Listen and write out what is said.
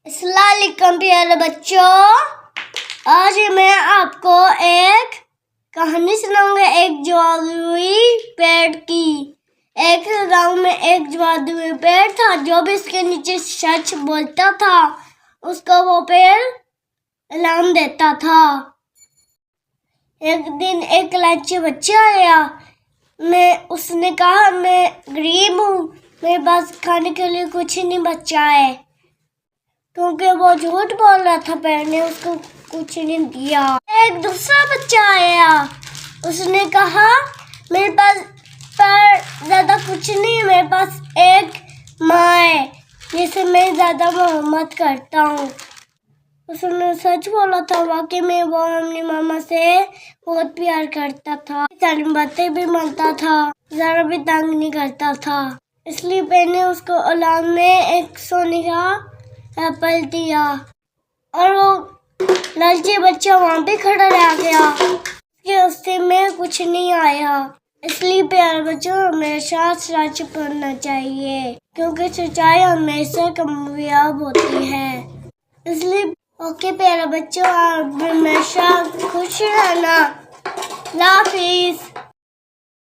अस्सलाम वालेकुम प्यारे बच्चों, आज मैं आपको एक कहानी सुनाऊंगा एक जादुई पेड़ की। एक गांव में एक जादुई पेड़ था। जो भी इसके नीचे सच बोलता था उसको वो पेड़ इनाम देता था। एक दिन एक लालची बच्चा आया। उसने कहा मैं गरीब हूँ, मेरे पास खाने के लिए कुछ नहीं बचा है, क्योंकि वो झूठ बोल रहा था। पेड़ ने उसको कुछ नहीं दिया। एक दूसरा बच्चा आया। उसने कहा मेरे पास पर ज्यादा कुछ नहीं है, मेरे पास एक माँ है जिसे मैं ज्यादा मोहब्बत करता हूँ। उसने सच बोला था। वाकई में वो अपनी मामा से बहुत प्यार करता था, सारी बातें भी मानता था, जरा भी तंग नहीं करता था। इसलिए मैंने उसको औलाद में एक सोने का एप्पल दिया और वो लालची बच्चा वहाँ पे खड़ा रह गया कि उससे में कुछ नहीं आया। इसलिए प्यारे बच्चों, हमेशा सच बोलना चाहिए, क्योंकि सच्चाई हमेशा कामयाब होती है। इसलिए ओके प्यारे बच्चों, आप हमेशा खुश रहना। अल्लाह हाफिज़।